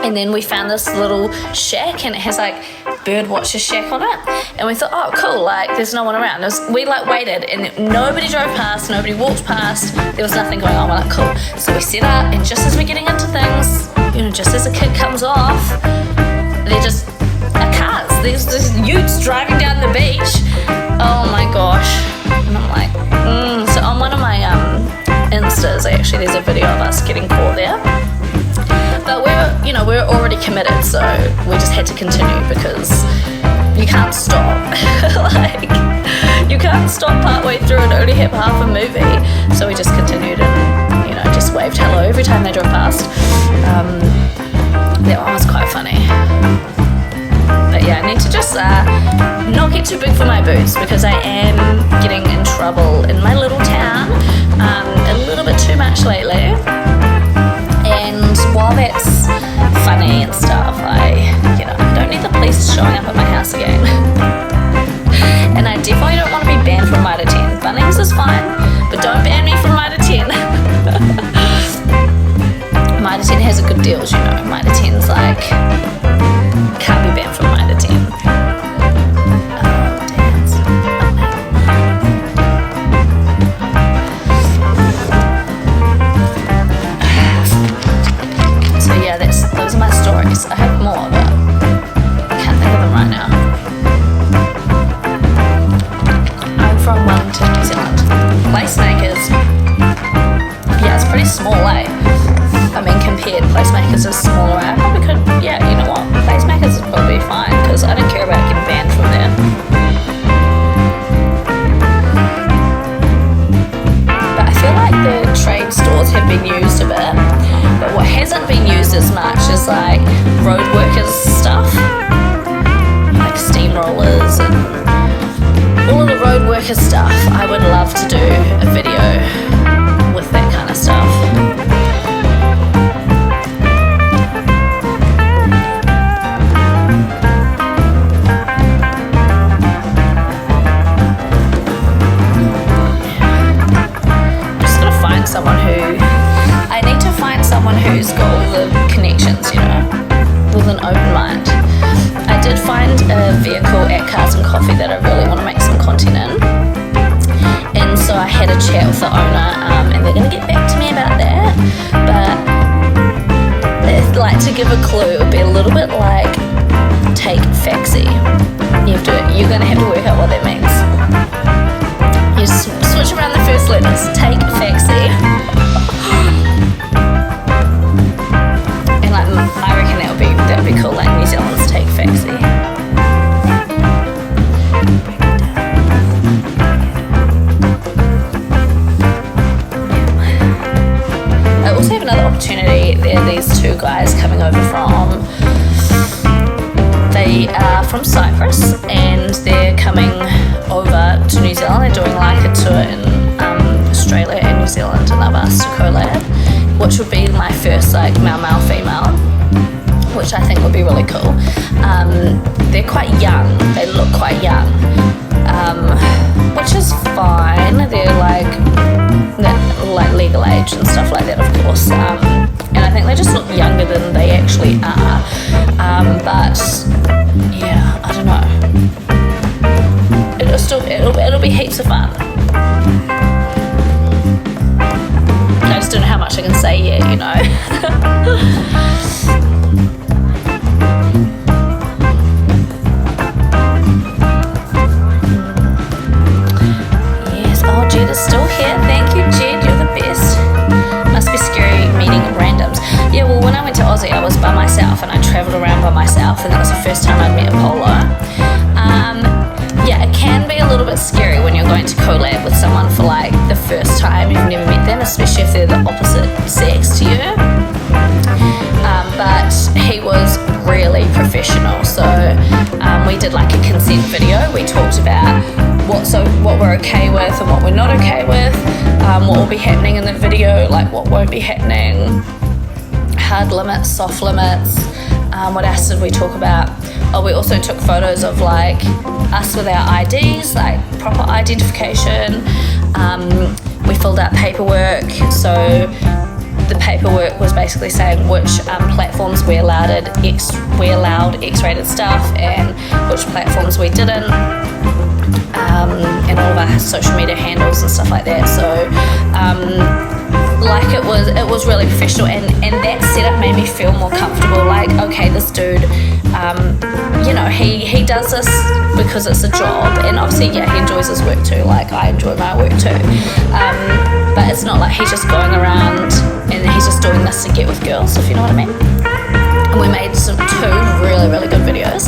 And then we found this little shack, and it has like bird watcher shack on it. And we thought, oh, cool, like there's no one around. We like waited, and nobody drove past, nobody walked past. There was nothing going on. We're like, cool. So we set up, and just as we're getting into things, you know, just as a kid comes off, they're just cars. There's utes driving down the beach. Oh my gosh. And I'm like, So on one of my Instas, actually, there's a video of us getting caught there. But we were already committed, so we just had to continue because you can't stop. Like, you can't stop partway through and only have half a movie. So we just continued and, you know, just waved hello every time they drove past. That one was quite funny. But yeah, I need to just not get too big for my boots because I am getting in trouble in my little town a little bit too much lately. And while that's funny and stuff, I don't need the police showing up at my house again. And I definitely don't want to be banned from Mitre 10. Bunnings is fine, but don't ban me from Mitre 10. Mitre 10 has a good deals, you know. Mitre 10's like, can't be banned from Mitre 10. Those are my stories. I have more, but I can't think of them right now. I'm from Wellington, New Zealand. Placemakers. Yeah, it's pretty small, eh? I mean, compared, Placemakers is smaller. I probably could, yeah, you know what? Placemakers is probably fine, because I don't care about getting banned from there. But I feel like the trade stores have been used a bit. But what hasn't been used as much is like road workers stuff, like steamrollers and all of the road worker stuff. I would love to do a video with that kind of stuff. I'm just gonna find someone who's got all the connections, you know, with an open mind. I did find a vehicle at Cars and Coffee that I really want to make some content in, and so I had a chat with the owner, and they're going to get back to me about that. But like, to give a clue, it would be a little bit like take faxi. You're going to have to work out what that means. You switch around the first letters. Take faxi. I reckon that would be cool, like New Zealand's take faxi. I also have another opportunity. There are these two guys coming over they are from Cyprus, and they're coming over to New Zealand. They're doing like a tour in Australia and New Zealand, and I've asked to collab, which would be my first like male female, which I think would be really cool. They're quite young, they look quite young, which is fine. They're like legal age and stuff like that, of course, and I think they just look younger than they actually are, but yeah, I don't know, it'll be heaps of fun. I just don't know how much I can say yet, you know. Yes, oh, Jed is still here. Thank you, Jed, you're the best. Must be scary meeting randoms. Yeah, well, when I went to Aussie, I was by myself, and I travelled around by myself, and that was the first time I'd met Apollo. Yeah, it can be a little bit scary when you're going to collab with someone for like the first time. You've never met them, especially if they're the opposite sex to you. But he was really professional. So we did like a consent video. We talked about what we're okay with and what we're not okay with, what will be happening in the video, like what won't be happening, hard limits, soft limits. What else did we talk about? Oh, we also took photos of like us with our IDs, like proper identification. We filled out paperwork, so the paperwork was basically saying which platforms we allowed X-rated stuff and which platforms we didn't, and all of our social media handles and stuff like that. So like it was really professional, and that setup made me feel more comfortable. Like, okay, this dude, you know, he does this because it's a job, and obviously, yeah, he enjoys his work too. Like I enjoy my work too, but it's not like he's just going around and he's just doing this to get with girls, if you know what I mean. And we made two really, really good videos.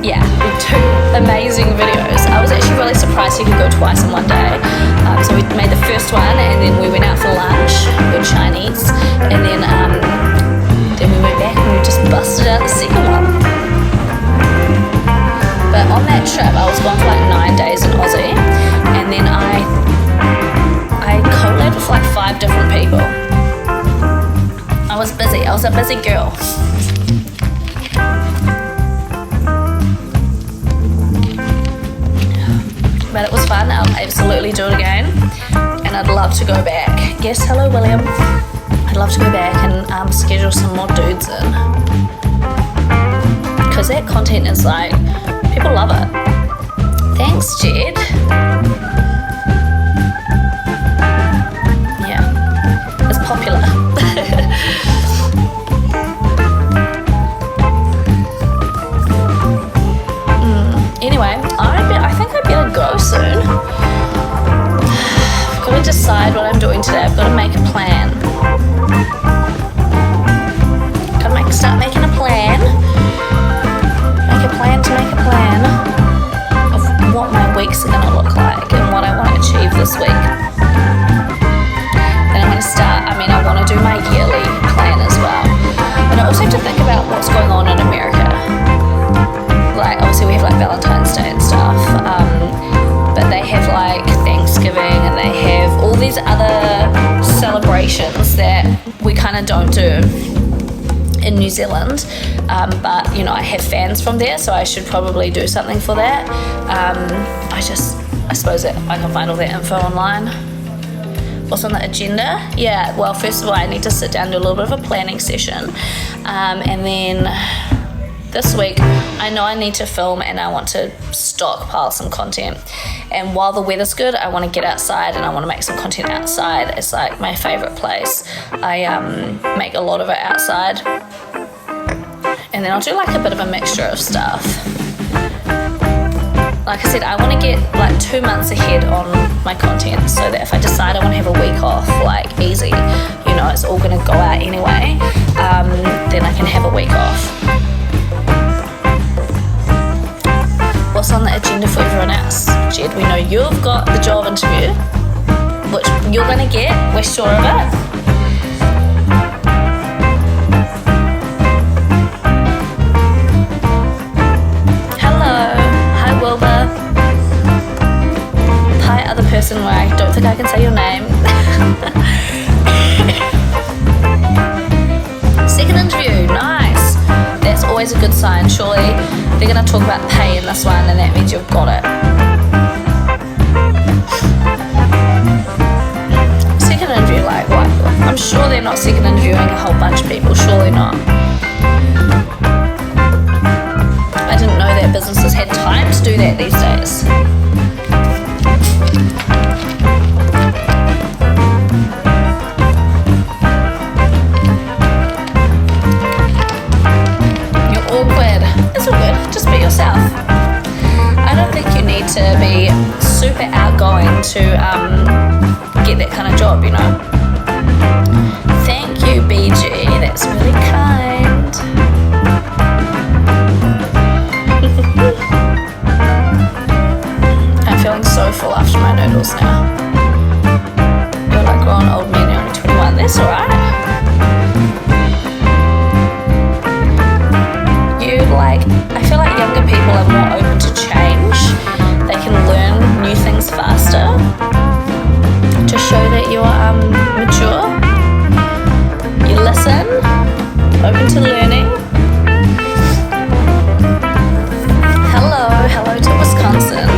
Yeah, two amazing videos. I was actually really surprised you could go twice in one day. So we made the first one, and then we went out for lunch with Chinese, and then we went back and we just busted out the second one. But on that trip, I was gone for like 9 days in Aussie, and then I collabed with like 5 different people. I was busy. I was a busy girl. But it was fun. I'll absolutely do it again, and I'd love to go back. Yes, hello William. I'd love to go back and schedule some more dudes in, because that content is like, people love it. Thanks, Jed. Yeah, it's popular. Anyway, I think I better go soon. I've got to decide what I'm doing today. I've got to make a plan. Start making a plan. Make a plan to make a plan of what my weeks are going to look like and what I want to achieve this week. Then I'm going to start, I want to do my yearly plan as well. But I also have to think about what's going on in America. Like, obviously we have like Valentine's Day and stuff, but they have like Thanksgiving, and they have all these other celebrations that we kind of don't do in New Zealand, but you know, I have fans from there, so I should probably do something for that. I suppose that I can find all that info online. What's on the agenda? Yeah, well, first of all, I need to sit down and do a little bit of a planning session, and then this week I know I need to film, and I want to stockpile some content. And while the weather's good, I want to get outside and I want to make some content outside. It's like my favorite place. I make a lot of it outside, and then I'll do like a bit of a mixture of stuff. Like I said, I want to get like 2 months ahead on my content, so that if I decide I want to have a week off, like easy, you know, it's all going to go out anyway, then I can have a week off. What's on the agenda for everyone else? Jed, we know you've got the job interview, which you're going to get, we're sure of it. Hello. Hi, Wilbur. Hi, other person where I don't think I can say your name. Second interview, nice. That's always a good sign. Surely they're going to talk about pay in this one, and that means you've got it. Second interview, like what? I'm sure they're not second interviewing a whole bunch of people. Surely not. I didn't know that businesses had time to do that these days. Just be yourself. I don't think you need to be super outgoing to get that kind of job, you know. Thank you, BG. That's really kind. I'm feeling so full after my noodles now. You're like grown old man, you're only 21. That's alright. I feel like younger people are more open to change. They can learn new things faster to show that you're mature. You listen, open to learning. Hello to Wisconsin.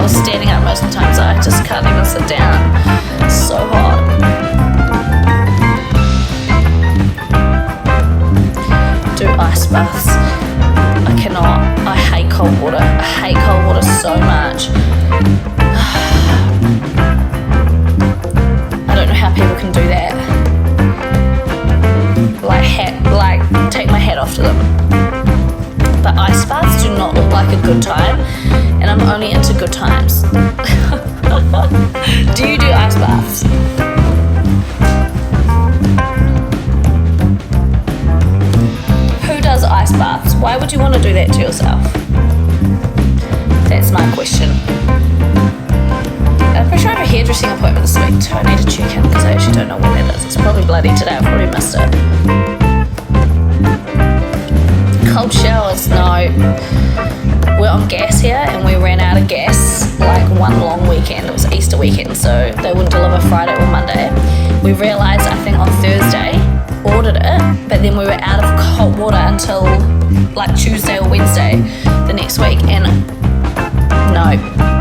was standing up most of the time, so I just can't even sit down. It's so hot. Do ice baths. I cannot. I hate cold water. I hate cold water so much. I don't know how people can do that. Like take my hat off to them. But ice baths do not look like a good time, and I'm only into good times. Do you do ice baths? Who does ice baths? Why would you want to do that to yourself? That's my question. I'm pretty sure I have a hairdressing appointment this week too. I need to check in because I actually don't know when that is. It's probably bloody today. I've probably missed it. Cold showers, no. We're on gas here and we ran out of gas like one long weekend. It was Easter weekend, so they wouldn't deliver Friday or Monday. We realised, I think on Thursday, ordered it, but then we were out of hot water until like Tuesday or Wednesday the next week, and no,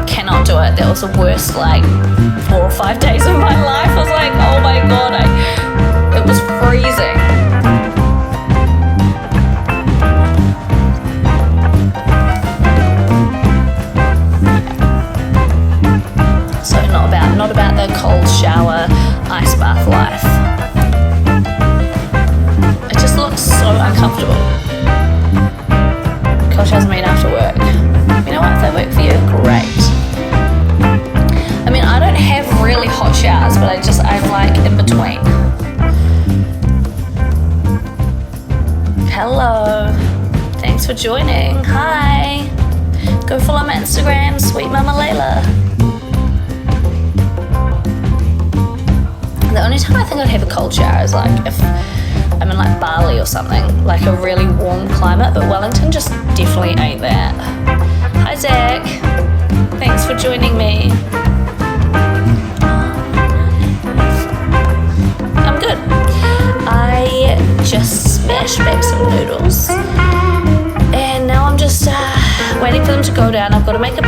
cannot do it. That was the worst like 4 or 5 days of my life. I was like, oh my god, it was freezing. Not about the cold shower, ice bath life. It just looks so uncomfortable. Cold showers made after work. You know what? If they work for you, great. I mean, I don't have really hot showers, but I'm like in between. Hello. Thanks for joining. Hi. Go follow my Instagram, Sweet Mama Layla. The only time I think I'd have a cold shower is like if I'm in like Bali or something, like a really warm climate, but Wellington just definitely ain't that. Hi Zach, thanks for joining me. I'm good. I just smashed back some noodles and now I'm just waiting for them to go down. I've got to make a